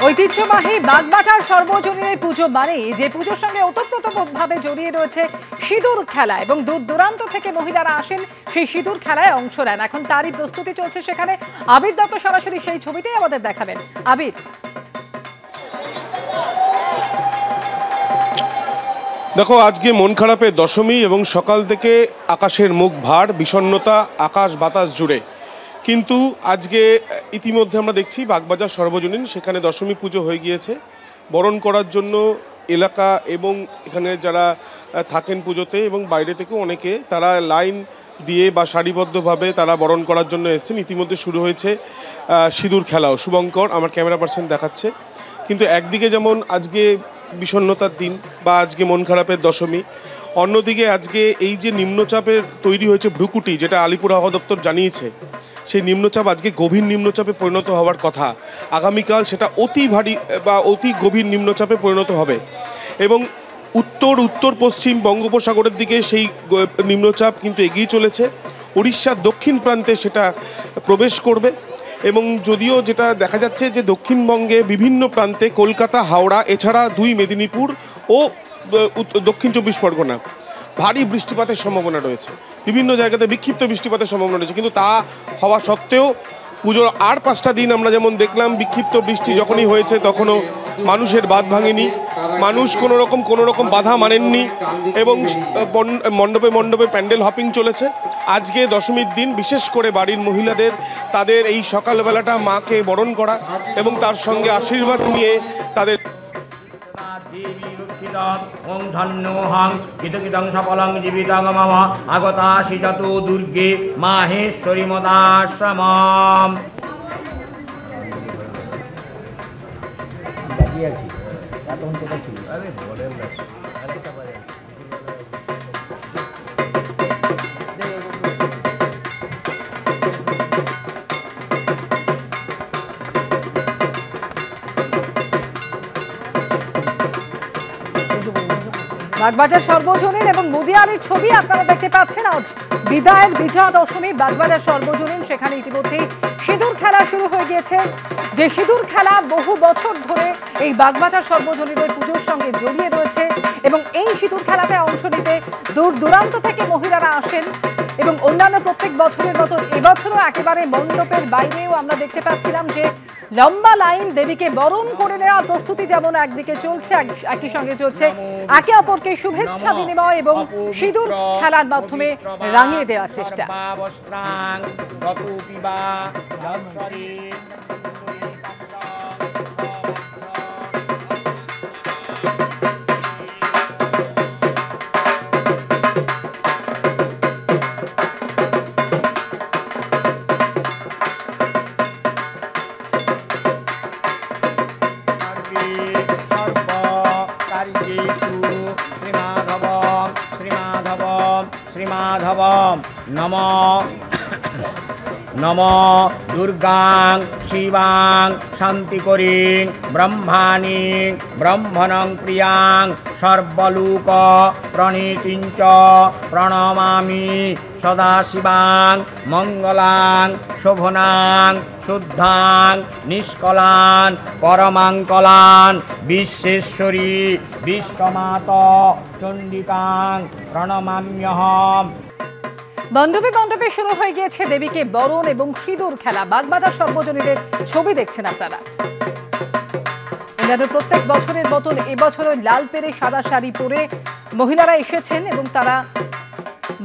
ঐতিহ্যবাহী বাগবাজার সর্বজনীনের পুজো মানে যে পুজোর সঙ্গে ওতপ্রোতভাবে জড়িয়ে রয়েছে সিঁদুর খেলা এবং দূর দূরান্ত থেকে মহিলারা আসেন সেই সিঁদুর খেলায় অংশ নেন। এখন তারই প্রস্তুতি চলছে সেখানে। আবির দত্ত সরাসরি সেই ছবিতেই আমাদের দেখাবেন। আবির, দেখো, আজকে মন খারাপের দশমী এবং সকাল থেকে আকাশের মুখ ভার, বিষণ্ণতা আকাশ বাতাস জুড়ে। কিন্তু আজকে ইতিমধ্যে আমরা দেখছি বাগবাজার সর্বজনীন, সেখানে দশমী পুজো হয়ে গিয়েছে। বরণ করার জন্য এলাকা এবং এখানে যারা থাকেন পুজোতে এবং বাইরে থেকেও অনেকে তারা লাইন দিয়ে বা সারিবদ্ধভাবে তারা বরণ করার জন্য এসেছেন। ইতিমধ্যে শুরু হয়েছে সিঁদুর খেলাও। শুভঙ্কর আমার ক্যামেরা পার্সন দেখাচ্ছে। কিন্তু একদিকে যেমন আজকে বিষণ্ণতার দিন বা আজকে মন খারাপের দশমী, অন্যদিকে আজকে এই যে নিম্নচাপের তৈরি হয়েছে ভ্রুকুটি, যেটা আলিপুর আবহাওয়া দপ্তর জানিয়েছে, সেই নিম্নচাপ আজকে গভীর নিম্নচাপে পরিণত হওয়ার কথা। আগামীকাল সেটা অতি ভারী বা অতি গভীর নিম্নচাপে পরিণত হবে এবং উত্তর পশ্চিম বঙ্গোপসাগরের দিকে সেই নিম্নচাপ কিন্তু এগিয়ে চলেছে। উড়িষ্যার দক্ষিণ প্রান্তে সেটা প্রবেশ করবে এবং যদিও যেটা দেখা যাচ্ছে যে দক্ষিণবঙ্গে বিভিন্ন প্রান্তে কলকাতা, হাওড়া, এছাড়া 2 মেদিনীপুর ও দক্ষিণ 24 পরগনা ভারী বৃষ্টিপাতের সম্ভাবনা রয়েছে। বিভিন্ন জায়গাতে বিক্ষিপ্ত বৃষ্টিপাতের সম্ভাবনা রয়েছে। কিন্তু তা হওয়া সত্ত্বেও পুজোর আর 5টা দিন আমরা যেমন দেখলাম বিক্ষিপ্ত বৃষ্টি যখনই হয়েছে তখনও মানুষের বাঁধ ভাঙেনি, মানুষ কোনো রকম বাধা মানেননি এবং মণ্ডপে প্যান্ডেল হপিং চলেছে। আজকে দশমীর দিন বিশেষ করে বাড়ির মহিলাদের তাদের এই সকালবেলাটা মাকে বরণ করা এবং তার সঙ্গে আশীর্বাদ নিয়ে তাদের ওং ধন্যোহং কিতকিতং সফলং জীবিতং মম আগতা সিজতু দুর্গে মাহেশ্বরী মদাশ্রমম। বাগবাজার সর্বজনীন এবং মুদিয়ারের ছবি আপনারা দেখতে পাচ্ছেন। আজ বিদায়ের বিজয়া দশমী বাগবাজার সর্বজনীন, সেখানে ইতিমধ্যেই সিঁদুর খেলা শুরু হয়ে গিয়েছে। যে সিঁদুর খেলা বহু বছর ধরে এই বাগবাজার সর্বজনীনের পুজোর সঙ্গে জড়িয়ে রয়েছে এবং এই সিঁদুর খেলাতে অংশ নিতে দূর দূরান্ত থেকে মহিলারা আসেন এবং অন্যান্য প্রত্যেক বছরের মতো এবছরও একেবারে মণ্ডপের বাইরেও আমরা দেখতে পাচ্ছিলাম যে লম্বা লাইন, দেবীকে বরণ করে নেওয়ার প্রস্তুতি যেমন একদিকে চলছে, একই সঙ্গে চলছে একে অপরকে শুভেচ্ছা বিনিময় এবং সিঁদুর খেলার মাধ্যমে রাঙিয়ে দেওয়ার চেষ্টা। শ্রীমাধবম নম দুর্গাং শিবাং শান্তিকরীং ব্রহ্মাণী ব্রহ্মণং প্রিয়াং সর্বলোক প্রণীতিঞ্চ প্রণমামি সদাশিবাং মঙ্গলাং শোভনাং শুদ্ধাং নিষ্কলান পরমাঙ্কলান বিশ্বেশ্বরী বিশ্বমাতা চণ্ডিকাং প্রণমাম্যহম। মণ্ডপে শুরু হয়ে গিয়েছে দেবীকে বরণ এবং সিঁদুর খেলা। বাগবাজার সর্বজনীনের ছবি দেখছেন আপনারা। অন্যান্য প্রত্যেক বছরের মতন এবছরও লাল পেরে সাদা শাড়ি পরে মহিলারা এসেছেন এবং তারা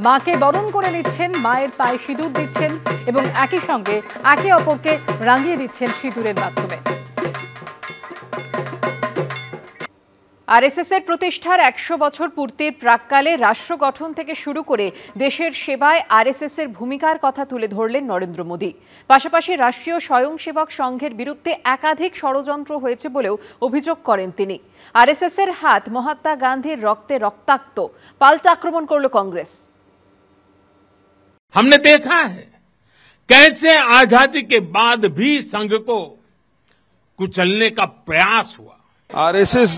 মাকে বরণ করে নিচ্ছেন, মায়ের পায়ে সিঁদুর দিচ্ছেন এবং একই সঙ্গে একে অপরকে রাঙিয়ে দিচ্ছেন সিঁদুরের মাধ্যমে। আরএসএস এর প্রতিষ্ঠার 100 বছর পূর্তির প্রাক্কালে রাষ্ট্র গঠন থেকে শুরু করে দেশের সেবায় আরএসএস এর ভূমিকার কথা তুলে ধরলেন নরেন্দ্র মোদী। পাশাপাশি রাষ্ট্রীয় স্বয়ংসেবক সংঘের বিরুদ্ধে একাধিক ষড়যন্ত্র হয়েছে বলেও অভিযোগ করেন তিনি। আরএসএস এর হাত মহাত্মা গান্ধীর রক্তে রক্তাক্ত, পাল্টা আক্রমণ করল কংগ্রেস। हमने देखा है कैसे आजादी के बाद भी संघ को कुचलने का प्रयास हुआ। आरएसएस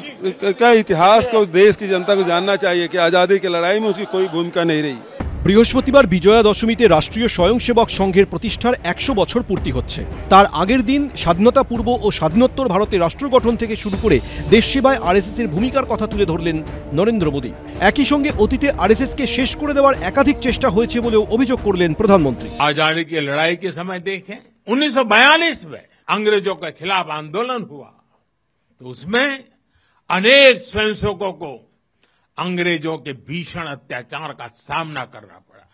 का इतिहास तो देश की जनता को जानना चाहिए कि आजादी की लड़ाई में उसकी कोई भूमिका नहीं रही। বৃহস্পতিবার বিজয়া দশমীতে রাষ্ট্রীয় স্বয়ংসেবক সংঘের প্রতিষ্ঠার 100 বছর পূর্তি হচ্ছে। তার আগের দিন স্বাধীনতা পূর্ব ও স্বাধীনোত্তর ভারতে রাষ্ট্র গঠন থেকে শুরু করে দেশ সেবায় আরএসএসের ভূমিকার কথা তুলে ধরলেন নরেন্দ্র মোদী। একই সঙ্গে অতীতে আরএসএসকে শেষ করে দেওয়ার একাধিক চেষ্টা হয়েছে বলেও অভিযোগ করলেন প্রধানমন্ত্রী। आजादी की लड़ाई के समय देखें 1942 में अंग्रेजों के खिलाफ आंदोलन हुआ तो उसमें अनेक स्वयंसेवकों को अंग्रेजों के भीषण अत्याचार का सामना करना पड़ा।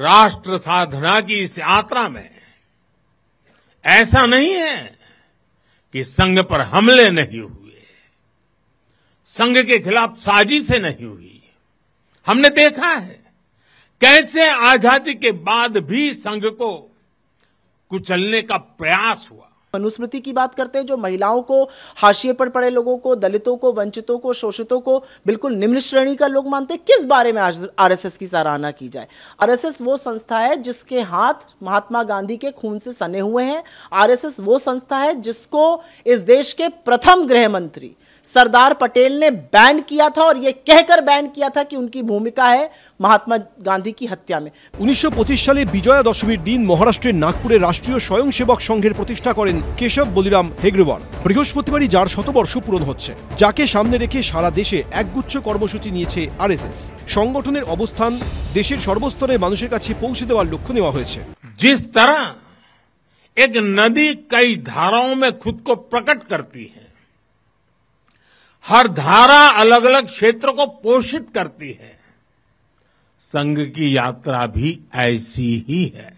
राष्ट्र साधना की इस यात्रा में ऐसा नहीं है कि संघ पर हमले नहीं हुए, संघ के खिलाफ साजिशें नहीं हुई। हमने देखा है कैसे आजादी के बाद भी संघ को कुचलने का प्रयास हुआ। मनुस्मृति की बात करते हैं, जो महिलाओं को, हाशिए पर पड़े लोगों को, दलितों को, वंचितों को, शोषितों को बिल्कुल निम्न श्रेणी का लोग मानते हैं। किस बारे में आरएसएस की सराहना की जाए? आरएसएस वो संस्था है जिसके हाथ महात्मा गांधी के खून से सने हुए हैं। आरएसएस वो संस्था है जिसको इस देश के प्रथम गृह मंत्री सरदार पटेल ने बैन किया था और यह कहकर बैन किया था कि उनकी भूमिका है महात्मा गांधी की हत्या में। 1925 সালে বিজয়া দশমীর দিন মহারাষ্ট্রের নাগপুরে রাষ্ট্রীয় স্বয়ংসেবক সংঘের প্রতিষ্ঠা করেন কেশব বলিরাম হেগড়েওয়ার। বৃহস্পতিবারই যার শতবর্ষ পূরণ হচ্ছে, যাকে সামনে রেখে সারা দেশে একগুচ্ছ কর্মসূচি নিয়েছে আরএসএস। সংগঠনের অবস্থান দেশের সর্বস্তরের মানুষের কাছে পৌঁছে দেওয়ার লক্ষ্য নেওয়া হয়েছে। जिस तरह एक नदी कई धाराओं में खुद को प्रकट करती है, हर धारा अलग अलग क्षेत्र को पोषित करती है, संघ की यात्रा भी ऐसी ही है।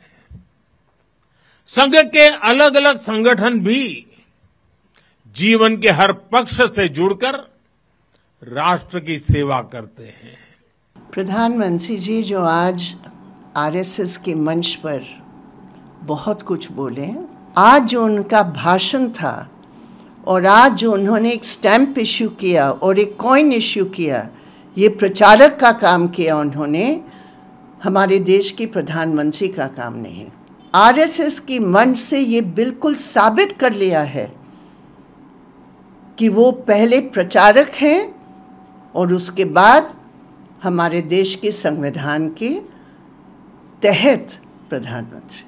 संघ के अलग अलग संगठन भी जीवन के हर पक्ष से जुड़कर राष्ट्र की सेवा करते हैं। प्रधानमंत्री जी जो आज आरएसएस के मंच पर बहुत कुछ बोले, आज जो उनका भाषण था और आज जो उन्होंने एक स्टैंप इश्यू किया और एक कॉइन इश्यू किया, ये प्रचारक का काम किया उन्होंने, हमारे देश के प्रधानमंत्री का काम नहीं। आरएसएस की मंच से ये बिल्कुल साबित कर लिया है कि वो पहले प्रचारक हैं और उसके बाद हमारे देश के संविधान के तहत प्रधानमंत्री।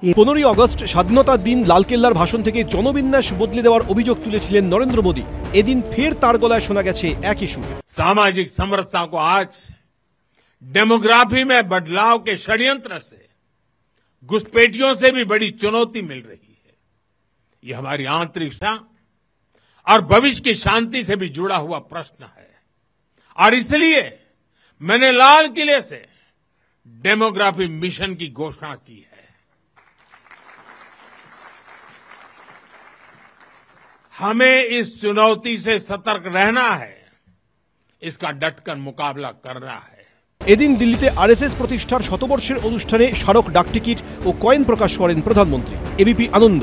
15ই আগস্ট স্বাধীনতার দিন লালকেল্লার ভাষণ থেকে জনবিন্যাস বদলে দেওয়ার অভিযোগ তুলেছিলেন নরেন্দ্র মোদী। এদিন ফের তার গলায় শোনা গেছে একই সুর। सामाजिक समरसता को आज डेमोग्राफी में बदलाव के षड्यंत्र से, घुसपैठियों से भी बड़ी चुनौती मिल रही है। ये हमारी आंतरिकता और भविष्य की शांति से भी जुड़ा हुआ प्रश्न है और इसलिए मैंने लाल किले से डेमोग्राफी मिशन की घोषणा की है। हमें इस चुनौती से सतर्क रहना है, इसका डटकर मुकाबला करना है। এদিন দিল্লিতে আরএসএস প্রতিষ্ঠার শতবর্ষের অনুষ্ঠানে স্মারক ডাকটিকিট ও কয়েন প্রকাশ করেন প্রধানমন্ত্রী। এবিপি আনন্দ।